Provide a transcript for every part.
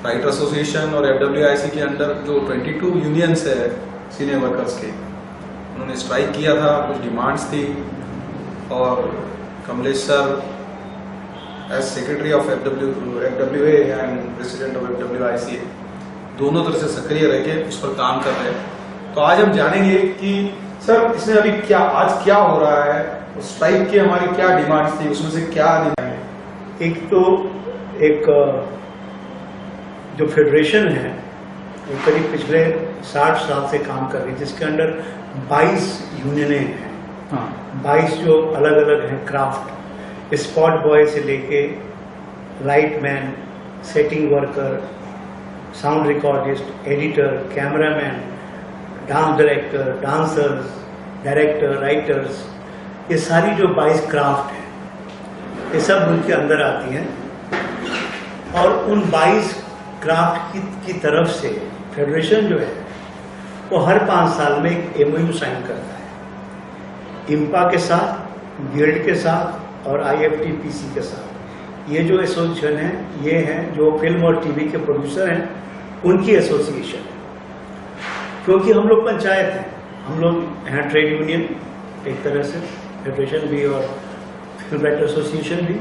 Writer association और FWIC के under जो 22 यूनियंस है सीनियर वर्कर्स के, उन्होंने स्ट्राइक किया था, कुछ डिमांड्स थी और Kamlesh sir as secretary of FWA and president of FWIC दोनों तरह से सक्रिय रह के उस पर काम कर रहे हैं। तो आज हम जानेंगे कि सर इसमें अभी क्या आज क्या हो रहा है, उस स्ट्राइक की हमारी क्या डिमांड्स थी, उसमें से क्या डिमांड। एक तो जो फेडरेशन है वो करीब पिछले 60 साल से काम कर रही है, जिसके अंडर 22 यूनियनें हैं। हाँ। 22 जो अलग अलग हैं, क्राफ्ट, स्पॉट बॉय से लेके lightman, setting worker, sound recordist, editor, cameraman, dance director, dancers, director, writers, ये सारी जो 22 क्राफ्ट हैं ये सब उनके अंदर आती हैं। और उन 22 क्राफ्ट की तरफ से फेडरेशन जो है वो हर 5 साल में एक MOU साइन करता है, IMPA के साथ, गिल्ड के साथ और IFTPC के साथ। ये जो एसोसिएशन है ये है जो फिल्म और टीवी के प्रोड्यूसर हैं उनकी एसोसिएशन है। क्योंकि हम लोग पंचायत हैं, हम लोग हैं ट्रेड यूनियन एक तरह से, फेडरेशन भी और फिल्म राइटर एसोसिएशन भी,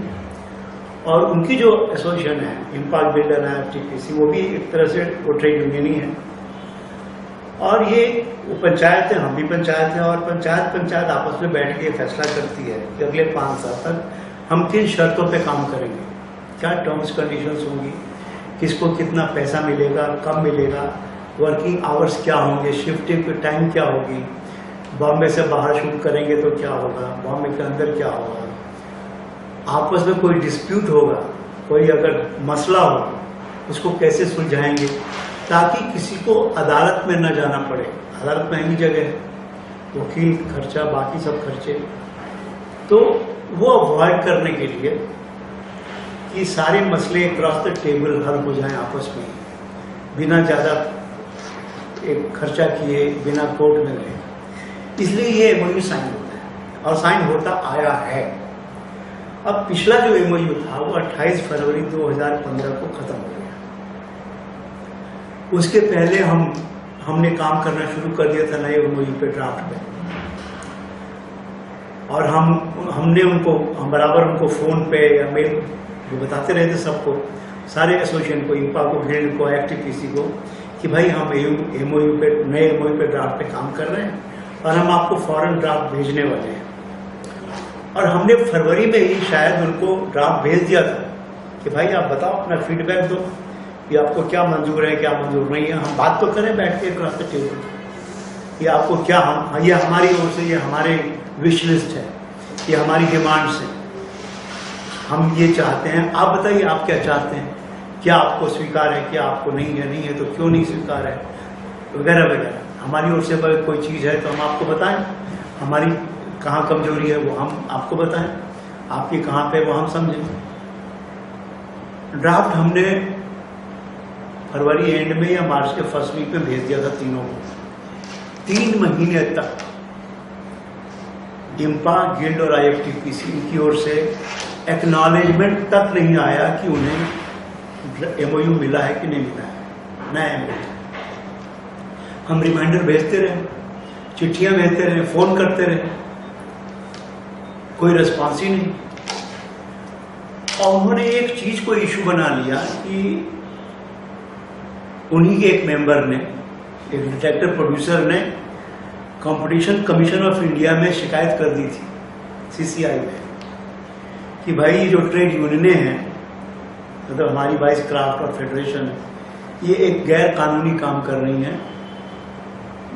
और उनकी जो एसोसिएशन है IMPA, गिल्ड और IFTPC वो भी एक तरह से वो ट्रेड यूनियन ही है। और ये वो पंचायत है, हम भी पंचायत हैं, और पंचायत आपस में बैठ के फैसला करती है कि अगले 5 साल तक हम किन शर्तों पे काम करेंगे, क्या टर्म्स कंडीशंस होंगी, किसको कितना पैसा मिलेगा, कब मिलेगा, वर्किंग आवर्स क्या होंगे, शिफ्टिंग की टाइम क्या होगी, बॉम्बे से बाहर शूट करेंगे तो क्या होगा, बॉम्बे के अंदर क्या होगा, आपस में कोई डिस्प्यूट होगा, कोई अगर मसला हो उसको कैसे सुलझाएंगे ताकि किसी को अदालत में न जाना पड़े। अदालत महंगी जगह है, वकील खर्चा, बाकी सब खर्चे, तो वो अवॉइड करने के लिए कि सारे मसले क्रॉस द टेबल हल हो जाएं आपस में, बिना ज़्यादा एक खर्चा किए, बिना कोर्ट में गए, इसलिए ये MOU साइन होता है और साइन होता आया है। अब पिछला जो MOU था वो 28 फरवरी 2015 को खत्म हो गया। उसके पहले हमने काम करना शुरू कर दिया था नए MOU पे, ड्राफ्ट में, और हम बराबर उनको फोन पे या मेल जो बताते रहे थे सबको, सारे एसोसिएशन को, IMPA को, गिल्ड को, IFTPC को, कि भाई हम MOU पे, नए MOU पे ड्राफ्ट पे काम कर रहे हैं और हम आपको फॉरेन ड्राफ्ट भेजने वाले हैं। और हमने फरवरी में ही शायद उनको ड्राफ्ट भेज दिया था कि भाई आप बताओ, अपना फीडबैक दो कि आपको क्या मंजूर है, क्या मंजूर नहीं है, हम बात तो करें बैठ के क्रॉस द टेबल कि आपको क्या, हम ये हमारी ओर से, ये हमारे विश लिस्ट है, ये हमारी डिमांड्स हैं, हम ये चाहते हैं, आप बताइए आप क्या चाहते हैं, क्या आपको स्वीकार है, क्या आपको नहीं है तो क्यों नहीं स्वीकार है, वगैरह वगैरह। हमारी ओर से अगर कोई चीज़ है तो हम आपको बताएं, हमारी कहाँ कमजोरी है वो हम आपको बताएं, आपकी कहाँ पे वो हम समझें। ड्राफ्ट हमने फरवरी एंड में या मार्च के फर्स्ट वीक में भेज दिया था तीनों को। 3 महीने तक IMPA, गिल्ड और IFTPC की ओर से एक्नॉलेजमेंट तक नहीं आया कि उन्हें MOU मिला है कि नहीं मिला है, नया MOU। हम रिमाइंडर भेजते रहे, चिट्ठियां भेजते रहे, फोन करते रहे, कोई रिस्पॉन्स ही नहीं। और उन्होंने एक चीज को इशू बना लिया कि उन्हीं के एक मेंबर ने, एक डायरेक्टर प्रोड्यूसर ने कंपटीशन कमीशन ऑफ इंडिया में शिकायत कर दी थी, CCI में, कि भाई जो ट्रेड यूनियनें हैं, मतलब हमारी 22 क्राफ्ट और फेडरेशन है, ये एक गैर कानूनी काम कर रही हैं,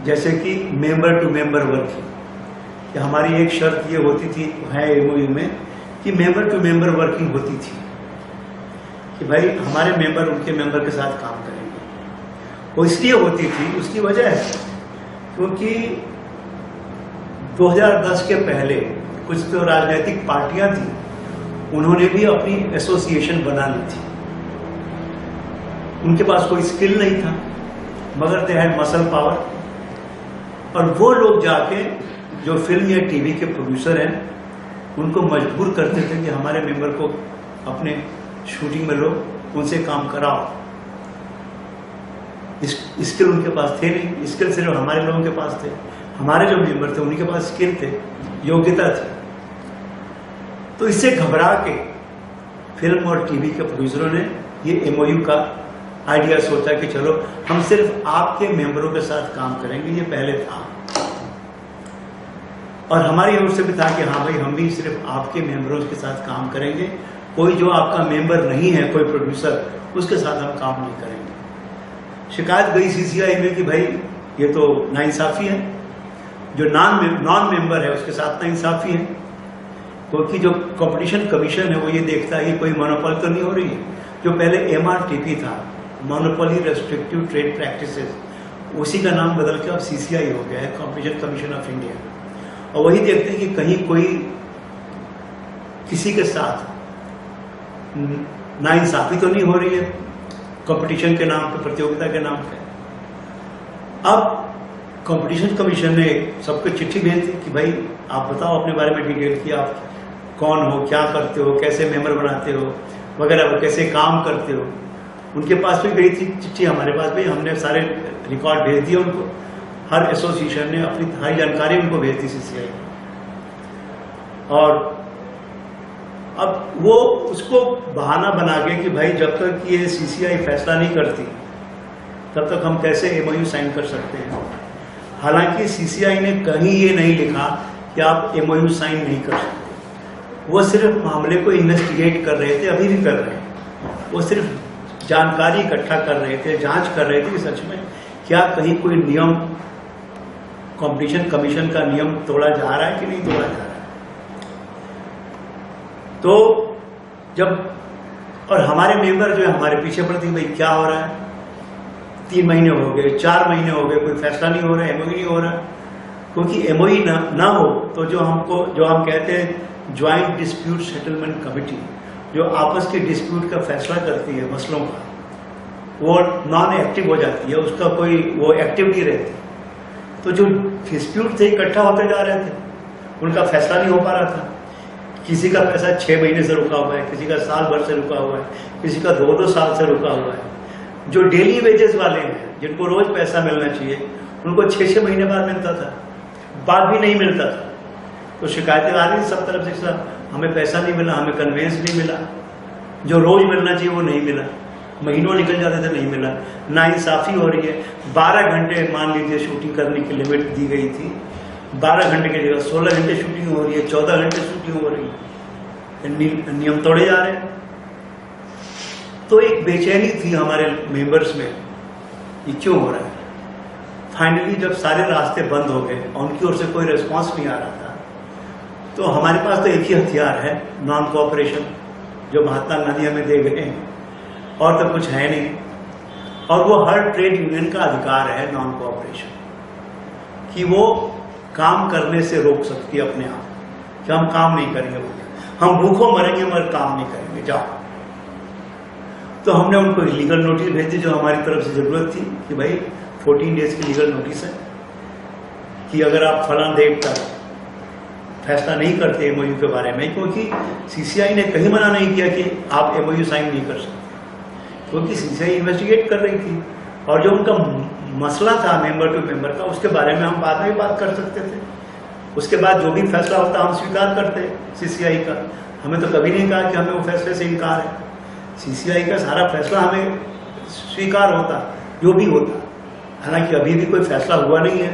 जैसे कि मेंबर टू मेंबर वर्किंग। कि हमारी एक शर्त ये होती थी है MOU में कि मेंबर टू मेंबर वर्किंग होती थी, कि भाई हमारे मेंबर उनके मेंबर के साथ काम करेंगे। वो इसलिए होती थी, उसकी वजह है क्योंकि 2010 के पहले कुछ तो राजनीतिक पार्टियां थी, उन्होंने भी अपनी एसोसिएशन बना ली थी। उनके पास कोई स्किल नहीं था, मगर दे हैड मसल पावर, और वो लोग जाके जो फिल्म या टीवी के प्रोड्यूसर हैं उनको मजबूर करते थे कि हमारे मेंबर को अपने शूटिंग में लो, उनसे काम कराओ। स्किल उनके पास थे नहीं, स्किल सिर्फ हमारे लोगों के पास थे, हमारे जो मेंबर थे उनके पास स्किल थे, योग्यता थी। तो इससे घबरा के फिल्म और टीवी के प्रोड्यूसरों ने ये एमओयू का आइडिया सोचा कि चलो हम सिर्फ आपके मेंबरों के साथ काम करेंगे। ये पहले था और हमारी ओर से भी था कि हाँ भाई हम भी सिर्फ आपके मेंबरों के साथ काम करेंगे, कोई जो आपका मेंबर नहीं है, कोई प्रोड्यूसर, उसके साथ हम काम नहीं करेंगे। शिकायत गई सीसीआई में कि भाई ये तो नाइंसाफी है, जो नॉन मेंबर है उसके साथ नाइंसाफी है, क्योंकि जो कंपटीशन कमीशन है वो ये देखता है कि कोई मोनोपोली तो नहीं हो रही है। जो पहले एमआरटीपी था, मोनोपोली रेस्ट्रिक्टिव ट्रेड प्रैक्टिसेस, उसी का नाम बदल के अब सीसीआई हो गया है, कंपटीशन कमीशन ऑफ इंडिया। और वही देखते हैं कि कहीं कोई किसी के साथ नाइंसाफी तो नहीं हो रही है कंपटीशन के नाम पे, प्रतियोगिता के नाम पे। अब कंपटीशन कमीशन ने सबको चिट्ठी भेज दी कि भाई आप बताओ अपने बारे में डिटेल की, आप कौन हो, क्या करते हो, कैसे मेंबर बनाते हो वगैरह, कैसे काम करते हो। उनके पास भी गई थी चिट्ठी, हमारे पास भी, हमने सारे रिकॉर्ड भेज दिए उनको। हर एसोसिएशन ने अपनी सारी जानकारी उनको भेज दी सीसीआई। और अब वो उसको बहाना बना के कि भाई जब तक ये सीसीआई फैसला नहीं करती तब तक हम कैसे एमओयू साइन कर सकते हैं। हालांकि सीसीआई ने कहीं ये नहीं लिखा कि आप एमओयू साइन नहीं कर सकते। वो सिर्फ मामले को इन्वेस्टिगेट कर रहे थे, अभी भी कर रहे हैं। वो सिर्फ जानकारी इकट्ठा कर रहे थे, जांच कर रहे थे कि सच में क्या कहीं कोई नियम, कंपटीशन कमीशन का नियम तोड़ा जा रहा है कि नहीं तोड़ा जा रहा है। तो जब, और हमारे मेंबर जो है हमारे पीछे पड़ते भाई क्या हो रहा है, 3 महीने हो गए, 4 महीने हो गए, कोई फैसला नहीं हो रहा है, एमओयू नहीं हो रहा है। क्योंकि एमओयू ना हो तो जो हम कहते हैं ज्वाइंट डिस्प्यूट सेटलमेंट कमेटी, जो आपस के डिस्प्यूट का फैसला करती है मसलों का, वो नॉन एक्टिव हो जाती है, उसका कोई वो एक्टिव नहीं रहती। तो जो डिस्प्यूट थे इकट्ठा होते जा रहे थे, उनका फैसला नहीं हो पा रहा था। किसी का पैसा 6 महीने से रुका हुआ है, किसी का साल भर से रुका हुआ है, किसी का 2-2 साल से रुका हुआ है। जो डेली वेजेस वाले हैं, जिनको रोज पैसा मिलना चाहिए, उनको 6-6 महीने बाद मिलता था, बाद भी नहीं मिलता था। तो शिकायतें आ रही थी सब तरफ से, हमें पैसा नहीं मिला, हमें कन्वेंस नहीं मिला, जो रोज मिलना चाहिए वो नहीं मिला, महीनों निकल जाते थे नहीं मिला। नाइंसाफी हो रही है। 12 घंटे मान लीजिए शूटिंग करने की लिमिट दी गई थी, 12 घंटे की जगह 16 घंटे शूटिंग हो रही है, 14 घंटे शूटिंग हो रही है, नियम तोड़े जा रहे हैं। तो एक बेचैनी थी हमारे मेंबर्स में, ये क्यों हो रहा है। फाइनली जब सारे रास्ते बंद हो गए और उनकी ओर से कोई रिस्पांस नहीं आ रहा था, तो हमारे पास तो एक ही हथियार है, नॉन कोऑपरेशन, जो महात्मा गांधी हमें दे गए हैं, और तो कुछ है नहीं। और वो हर ट्रेड यूनियन का अधिकार है नॉन कोऑपरेशन, कि वो काम करने से रोक सकती है अपने आप, कि हम काम नहीं करेंगे, हम भूखों मरेंगे मगर काम नहीं करेंगे, जाओ। तो हमने उनको लीगल नोटिस भेज दी, जो हमारी तरफ से जरूरत थी कि भाई 14 डेज की लीगल नोटिस है कि अगर आप फलां डेट तक फैसला नहीं करते एमओयू के बारे में, क्योंकि सीसीआई ने कहीं मना नहीं किया कि आप एमओयू साइन नहीं कर सकते, क्योंकि सीसीआई इन्वेस्टिगेट कर रही थी। और जो उनका मसला था मेंबर टू मेंबर का, उसके बारे में हम बाद में बात कर सकते थे। उसके बाद जो भी फैसला होता हम स्वीकार करते सीसीआई का। हमें तो कभी नहीं कहा कि हमें वो फैसले से इनकार है। सीसीआई का सारा फैसला हमें स्वीकार होता, जो भी होता। हालांकि अभी भी कोई फैसला हुआ नहीं है,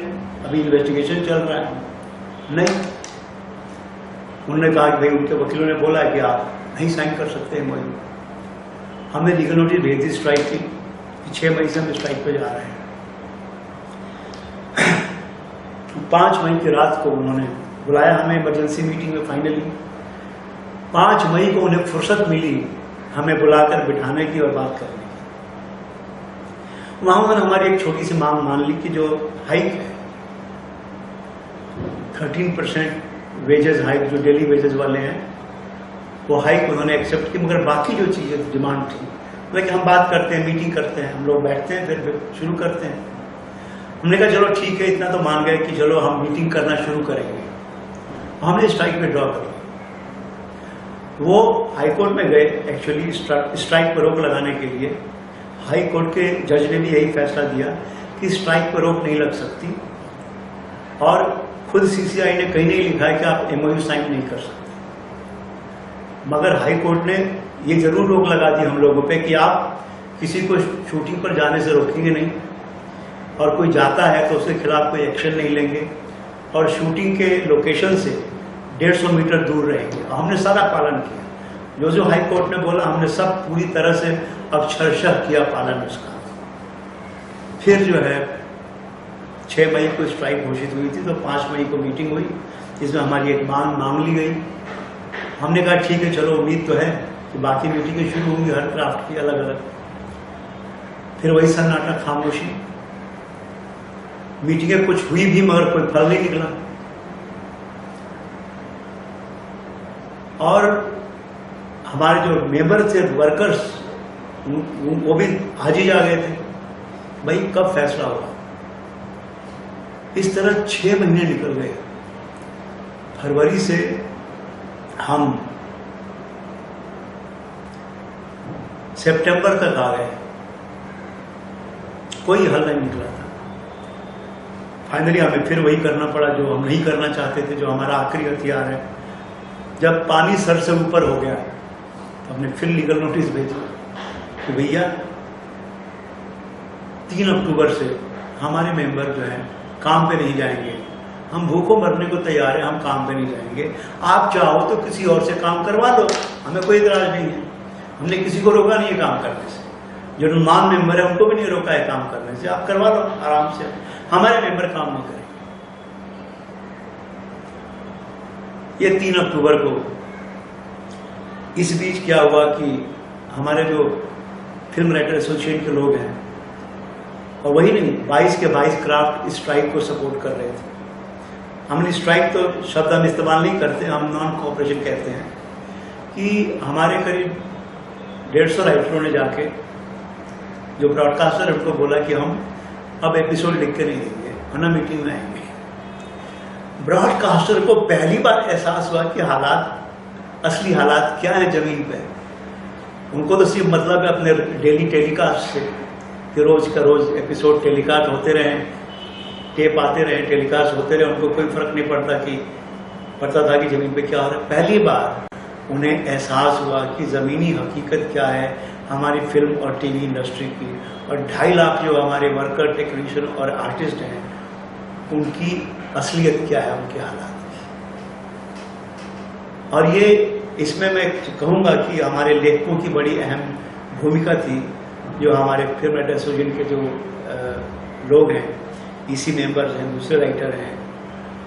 अभी इन्वेस्टिगेशन चल रहा है। नहीं, उन्होंने कहा कि भाई उनके वकीलों ने बोला कि आप नहीं साइन कर सकते एमओयू। हमें लीगल नोटिस भेज दी स्ट्राइक की कि 6 मई से हम स्ट्राइक पे जा रहे हैं। 5 मई की रात को उन्होंने बुलाया हमें इमरजेंसी मीटिंग में। फाइनली 5 मई को उन्हें फुर्सत मिली हमें बुलाकर बिठाने की और बात करने की। वहां उन्होंने हमारी एक छोटी सी मांग मान ली कि जो हाइक है 13% वेजेस हाइक, जो डेली वेजेस वाले हैं, वो हाइक उन्होंने एक्सेप्ट की। मगर बाकी जो चीजें डिमांड थी, मतलब कि हम बात करते हैं, मीटिंग करते हैं, हम लोग बैठते हैं, फिर शुरू करते हैं। हमने कहा चलो ठीक है, इतना तो मान गए कि चलो हम मीटिंग करना शुरू करेंगे। हमने स्ट्राइक में ड्रॉ कर वो हाईकोर्ट में गए एक्चुअली स्ट्राइक पर रोक लगाने के लिए। हाई कोर्ट के जज ने भी यही फैसला दिया कि स्ट्राइक पर रोक नहीं लग सकती, और खुद सीसीआई ने कहीं नहीं लिखा है कि आप एमओयू साइन नहीं कर सकते। मगर हाई कोर्ट ने ये जरूर रोक लगा दी हम लोगों पे कि आप किसी को शूटिंग पर जाने से रोकेंगे नहीं, और कोई जाता है तो उसके खिलाफ कोई एक्शन नहीं लेंगे, और शूटिंग के लोकेशन से 150 मीटर दूर रहेंगे। हमने सारा पालन किया, जो हाई कोर्ट ने बोला हमने सब पूरी तरह से अक्षरशः किया पालन उसका। फिर जो है 6 मई को स्ट्राइक घोषित हुई थी, तो 5 मई को मीटिंग हुई, जिसमें हमारी एक मांग ली गई। हमने कहा ठीक है, चलो उम्मीद तो है कि बाकी मीटिंगें शुरू होंगी हर क्राफ्ट की अलग अलग। फिर वही सन्नाटा, खामोशी। मीटिंगें कुछ हुई भी मगर कोई फल नहीं निकला, और हमारे जो मेंबर थे, वर्कर्स, वो भी आज ही जा गए थे, भाई कब फैसला होगा। इस तरह 6 महीने निकल गए। फरवरी से हम सितंबर तक आ गए, कोई हल नहीं निकला था। फाइनली हमें फिर वही करना पड़ा जो हम नहीं करना चाहते थे, जो हमारा आखिरी हथियार है। जब पानी सर से ऊपर हो गया तो हमने फिर लीगल नोटिस भेजी कि भैया 3 अक्टूबर से हमारे मेंबर जो हैं काम पे नहीं जाएंगे, हम भूखों मरने को तैयार हैं, हम काम पे नहीं जाएंगे। आप चाहो तो किसी और से काम करवा लो, हमें कोई इतराज नहीं है। हमने किसी को रोका नहीं है काम करने से, जो नॉन मेंबर है उनको भी नहीं रोका है काम करने से, आप करवा लो आराम से, हमारे मेंबर काम नहीं करेंगे। ये 3 अक्टूबर को। इस बीच क्या हुआ कि हमारे जो फिल्म राइटर एसोसिएशन के लोग हैं, और वही नहीं 22 के 22 क्राफ्ट स्ट्राइक को सपोर्ट कर रहे थे। हमने स्ट्राइक तो शब्द हम इस्तेमाल नहीं करते, हम नॉन कोऑपरेशन कहते हैं, कि हमारे करीब 150 राइटरों ने जाके जो ब्रॉडकास्टर उनको बोला कि हम अब एपिसोड लिख के नहीं देंगे, वरना मीटिंग में आएंगे। ब्रॉडकास्टर को पहली बार एहसास हुआ कि हालात, असली हालात क्या है जमीन पे। उनको तो सिर्फ मतलब है अपने डेली टेलीकास्ट से कि रोज का रोज एपिसोड टेलीकास्ट होते रहे, टेप आते रहे, टेलीकास्ट होते रहे, उनको कोई फर्क नहीं पड़ता था कि जमीन पे क्या हो रहा है। पहली बार उन्हें एहसास हुआ कि ज़मीनी हकीकत क्या है हमारी फिल्म और टीवी इंडस्ट्री की, और 2.5 लाख जो हमारे वर्कर, टेक्नीशियन और आर्टिस्ट हैं, उनकी असलियत क्या है, उनके हालात की। और ये इसमें मैं कहूँगा कि हमारे लेखकों की बड़ी अहम भूमिका थी, जो हमारे फिल्म राइटर एसोसिएशन के जो लोग हैं, ईसी मेंबर्स हैं, दूसरे राइटर हैं,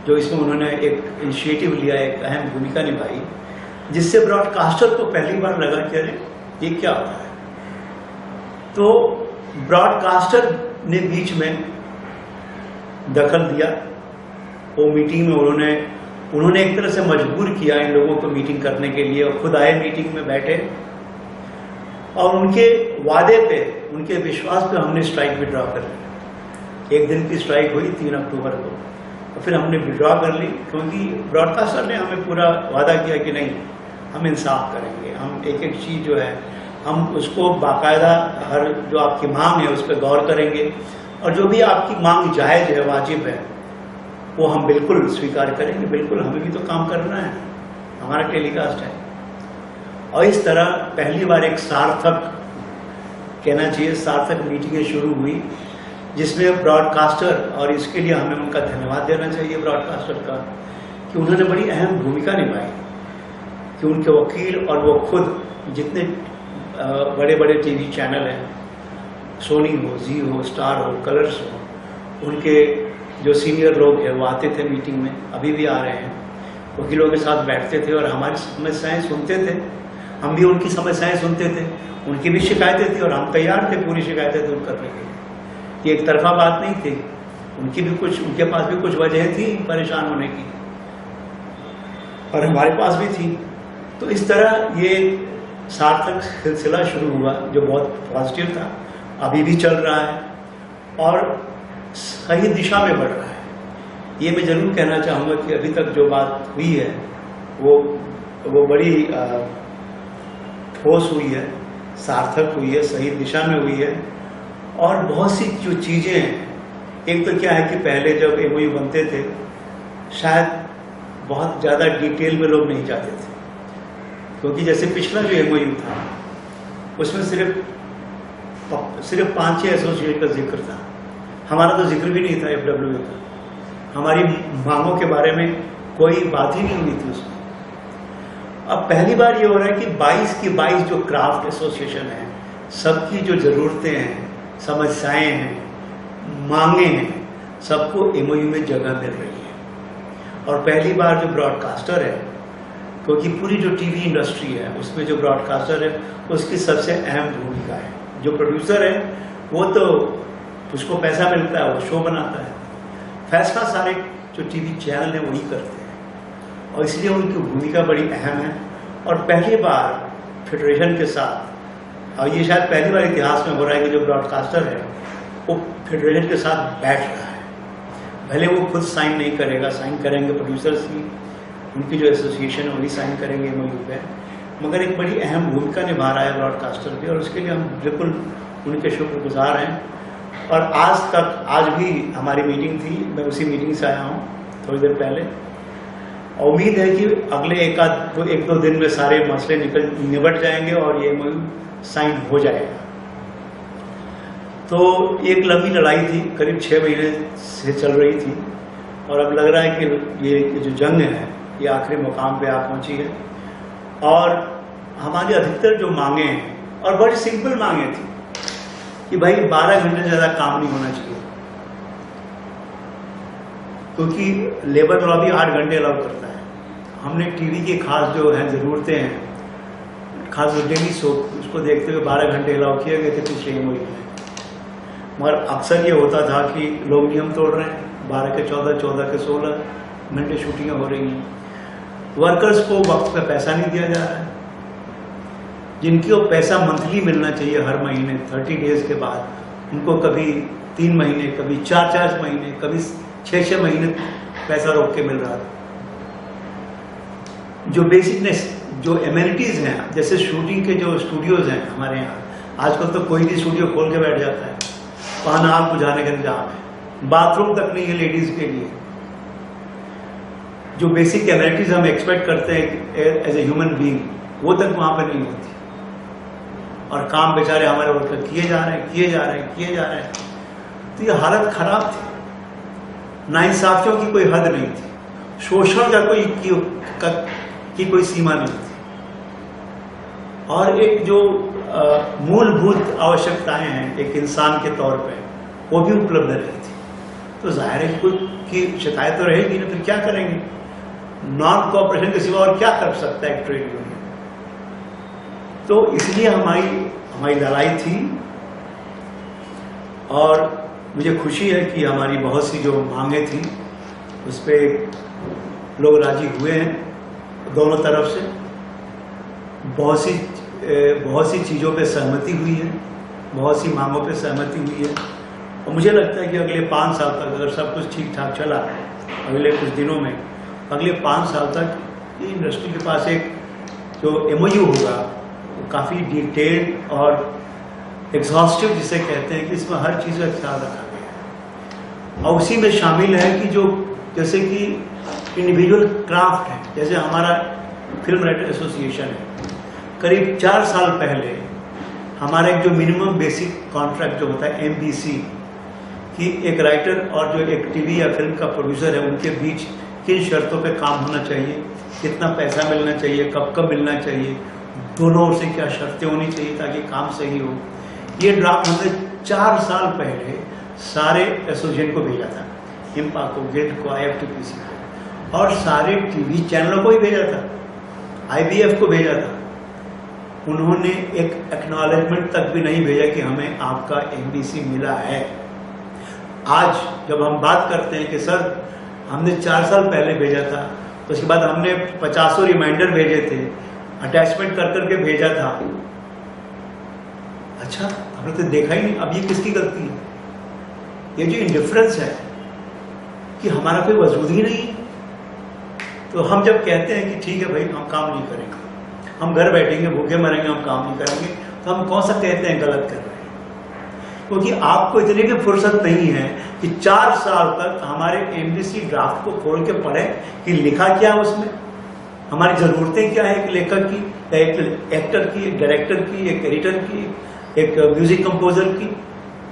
जो इसमें उन्होंने एक इनिशिएटिव लिया, एक अहम भूमिका निभाई, जिससे ब्रॉडकास्टर को पहली बार लगा कि अरे ये क्या हो रहा है। तो ब्रॉडकास्टर ने बीच में दखल दिया। वो मीटिंग में उन्होंने एक तरह से मजबूर किया इन लोगों को मीटिंग करने के लिए, और खुद आए मीटिंग में बैठे, और उनके वादे पे, उनके विश्वास पे हमने स्ट्राइक विड्रॉ कर ली। 1 दिन की स्ट्राइक हुई 3 अक्टूबर को, और फिर हमने विड्रॉ कर ली, क्योंकि ब्रॉडकास्टर ने हमें पूरा वादा किया कि नहीं, हम इंसाफ करेंगे, हम एक एक चीज़ जो है हम उसको बाकायदा, हर जो आपकी मांग है उस पर गौर करेंगे, और जो भी आपकी मांग जायज़ है, वाजिब है, वो हम बिल्कुल स्वीकार करेंगे। बिल्कुल, हमें भी तो काम करना है, हमारा टेलीकास्ट है। और इस तरह पहली बार एक सार्थक, कहना चाहिए सार्थक, मीटिंगें शुरू हुई, जिसमें ब्रॉडकास्टर, और इसके लिए हमें उनका धन्यवाद देना चाहिए ब्रॉडकास्टर का, कि उन्होंने बड़ी अहम भूमिका निभाई, कि उनके वकील और वो खुद, जितने बड़े बड़े टीवी चैनल हैं, सोनी हो, जी हो, स्टार हो, कलर्स हो, उनके जो सीनियर लोग हैं वो आते थे मीटिंग में, अभी भी आ रहे हैं, वकीलों के साथ बैठते थे और हमारी समस्याएं सुनते थे, हम भी उनकी समस्याएं सुनते थे, उनकी भी शिकायतें थी, और हम तैयार थे पूरी शिकायतें दूर करने के लिए। ये एक तरफा बात नहीं थी, उनके पास भी कुछ वजह थी परेशान होने की, और हमारे पास भी थी। तो इस तरह ये सार्थक सिलसिला शुरू हुआ, जो बहुत पॉजिटिव था, अभी भी चल रहा है और सही दिशा में बढ़ रहा है। ये मैं जरूर कहना चाहूँगा कि अभी तक जो बात हुई है वो बड़ी ठोस हुई है, सार्थक हुई है, सही दिशा में हुई है। और बहुत सी जो चीज़ें हैं, एक तो क्या है कि पहले जब एमओयू बनते थे शायद बहुत ज़्यादा डिटेल में लोग नहीं जाते थे, क्योंकि जैसे पिछला जो एमओयू था उसमें सिर्फ 5-6 एसोसिएशन का जिक्र था। हमारा तो जिक्र भी नहीं था एफडब्ल्यूए का, हमारी मांगों के बारे में कोई बात ही नहीं हुई थी उसमें। अब पहली बार ये हो रहा है कि 22 की 22 जो क्राफ्ट एसोसिएशन है, सबकी जो ज़रूरतें हैं, समस्याएं हैं, मांगे हैं, सबको एमओयू में जगह मिल रही है। और पहली बार जो ब्रॉडकास्टर है, क्योंकि पूरी जो टीवी इंडस्ट्री है उसमें जो ब्रॉडकास्टर है उसकी सबसे अहम भूमिका है। जो प्रोड्यूसर है वो तो उसको पैसा मिलता है, वो शो बनाता है, फैसला सारे जो टीवी चैनल हैं वही करते हैं, और इसलिए उनकी भूमिका बड़ी अहम है। और पहली बार फेडरेशन के साथ, और ये शायद पहली बार इतिहास में हो रहा है कि जो ब्रॉडकास्टर है वो फेडरेशन के साथ बैठ रहा है। भले वो खुद साइन नहीं करेगा, साइन करेंगे प्रोड्यूसर्स की, उनकी जो एसोसिएशन है वही साइन करेंगे एमओयू पे, मगर एक बड़ी अहम भूमिका निभा रहा है ब्रॉडकास्टर भी, और उसके लिए हम बिल्कुल उनके शुक्रगुजार हैं। और आज भी हमारी मीटिंग थी, मैं उसी मीटिंग से आया हूँ थोड़ी देर पहले, और उम्मीद है कि अगले एक दो दिन में सारे मसले निबट जाएंगे और ये एमओयू साइन हो जाएगा। तो एक लंबी लड़ाई थी, करीब 6 महीने से चल रही थी, और अब लग रहा है कि ये जो जंग है ये आखिरी मुकाम पे आ पहुंची है। और हमारी अधिकतर जो मांगे हैं, और बड़ी सिंपल मांगे थी कि भाई 12 घंटे से ज़्यादा काम नहीं होना चाहिए, क्योंकि लेबर लॉ भी 8 घंटे अलाउ करता है। हमने टीवी की खास जो है ज़रूरतें हैं, खास डेली सोप, उसको देखते हुए 12 घंटे अलाउ किए गए थे पिछले एमओयू में। मगर अक्सर ये होता था कि लोग नियम तोड़ रहे हैं, 12 के 14, 14 के 16 घंटे शूटिंगें हो रही हैं, वर्कर्स को वक्त पे पैसा नहीं दिया जा रहा है, जिनको पैसा मंथली मिलना चाहिए हर महीने 30 डेज के बाद, उनको कभी 3 महीने, कभी 4-4 महीने, कभी 6-6 महीने पैसा रोक के मिल रहा था। जो बेसिकनेस, जो एमेनिटीज हैं, जैसे शूटिंग के जो स्टूडियोज हैं हमारे यहाँ, आजकल तो कोई भी स्टूडियो खोल के बैठ जाता है, वहाँ आग बुझाने का इंतजाम है, बाथरूम तक नहीं है लेडीज के लिए। जो बेसिक एमेनिटीज हम एक्सपेक्ट करते हैं एज ए ह्यूमन बीइंग, वो तक वहाँ पर नहीं होती, और काम बेचारे हमारे वर्कर किए जा रहे हैं। तो ये हालत खराब थी, नाइंसाफियों की कोई हद नहीं थी, शोषण का कोई सीमा नहीं थी, और एक जो मूलभूत आवश्यकताएं हैं एक इंसान के तौर पे, वो भी उपलब्ध नहीं थी। तो जाहिर है की शिकायत तो रहेगी ना, फिर क्या करेंगे? नॉन कोऑपरेशन के सिवा और क्या कर सकता है एक ट्रेड यूनियन? तो इसलिए हमारी लड़ाई थी, और मुझे खुशी है कि हमारी बहुत सी जो मांगे थी उस पर लोग राजी हुए हैं दोनों तरफ से। बहुत सी चीज़ों पे सहमति हुई है, बहुत सी मांगों पे सहमति हुई है, और मुझे लगता है कि अगले 5 साल तक अगर सब कुछ ठीक ठाक चला, अगले कुछ दिनों में, अगले 5 साल तक ये इंडस्ट्री के पास एक जो एमओयू होगा वो काफ़ी डिटेल्ड और एग्जॉस्टिव, जिसे कहते हैं कि इसमें हर चीज़ का ख्याल रखा गया है। और उसी में शामिल है कि जो जैसे कि इंडिविजुअल क्राफ्ट है, जैसे हमारा फिल्म राइटर एसोसिएशन है, करीब 4 साल पहले हमारा एक जो मिनिमम बेसिक कॉन्ट्रैक्ट जो होता है MBC, कि एक राइटर और जो एक टीवी या फिल्म का प्रोड्यूसर है उनके बीच किन शर्तों पे काम होना चाहिए, कितना पैसा मिलना चाहिए, कब कब मिलना चाहिए, दोनों ओर से क्या शर्तें होनी चाहिए ताकि काम सही हो, ये ड्राफ्ट हमने 4 साल पहले सारे एसोसिएशन को भेजा था, इम्पा को, गिल्ड को, IFTPC को, और सारे टीवी चैनलों को ही भेजा था, IBF को भेजा था। उन्होंने एक एक्नॉलेजमेंट तक भी नहीं भेजा कि हमें आपका MBC मिला है। आज जब हम बात करते हैं कि सर हमने 4 साल पहले भेजा था, तो उसके बाद हमने 50 रिमाइंडर भेजे थे, अटैचमेंट कर करके भेजा था, अच्छा हमने तो देखा ही नहीं, अब ये किसकी गलती है? ये जो इंडिफरेंस है कि हमारा कोई वजूद ही नहीं। तो हम जब कहते हैं कि ठीक है भाई हम काम नहीं करेंगे, हम घर बैठेंगे, भूखे मरेंगे, हम काम नहीं करेंगे, तो हम कौन सा कहते हैं गलत कर रहे हैं? क्योंकि आपको इतने की फुर्सत नहीं है कि 4 साल तक हमारे एमबीसी ड्राफ्ट को खोल के पढ़ें कि लिखा क्या उसमें, हमारी ज़रूरतें क्या है एक लेखक की, एक एक्टर की, एक डायरेक्टर की, एक एडिटर की, एक म्यूजिक कंपोजर की,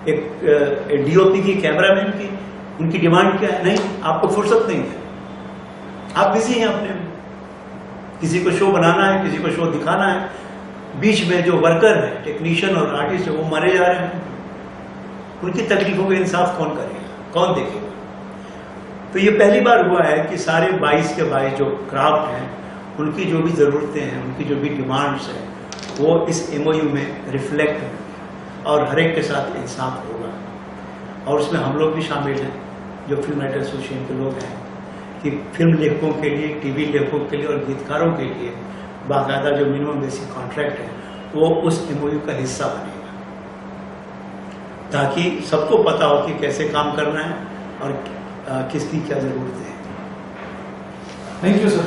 एक डीओपी की, कैमरामैन की, उनकी डिमांड क्या है? नहीं, आपको फुर्सत नहीं है, आप बिजी हैं अपने में। किसी को शो बनाना है, किसी को शो दिखाना है, बीच में जो वर्कर है, टेक्नीशियन और आर्टिस्ट है, वो मरे जा रहे हैं। उनकी तकलीफों का इंसाफ कौन करेगा, कौन देखेगा? तो ये पहली बार हुआ है कि सारे 22 के 22 जो क्राफ्ट हैं, उनकी जो भी ज़रूरतें हैं, उनकी जो भी डिमांड्स हैं, वो इस एमओयू में रिफ्लेक्ट होंगे और हर एक के साथ इंसाफ होगा। और उसमें हम लोग भी शामिल हैं, जो फिल्म राइटर एसोसिएशन के लोग हैं, कि फिल्म लेखकों के लिए, टीवी लेखकों के लिए और गीतकारों के लिए बाकायदा जो मिनिमम बेसिक कॉन्ट्रैक्ट है, वो उस एमओयू का हिस्सा बनेगा, ताकि सबको पता हो कि कैसे काम करना है और किसकी क्या ज़रूरत है। Thank you sir.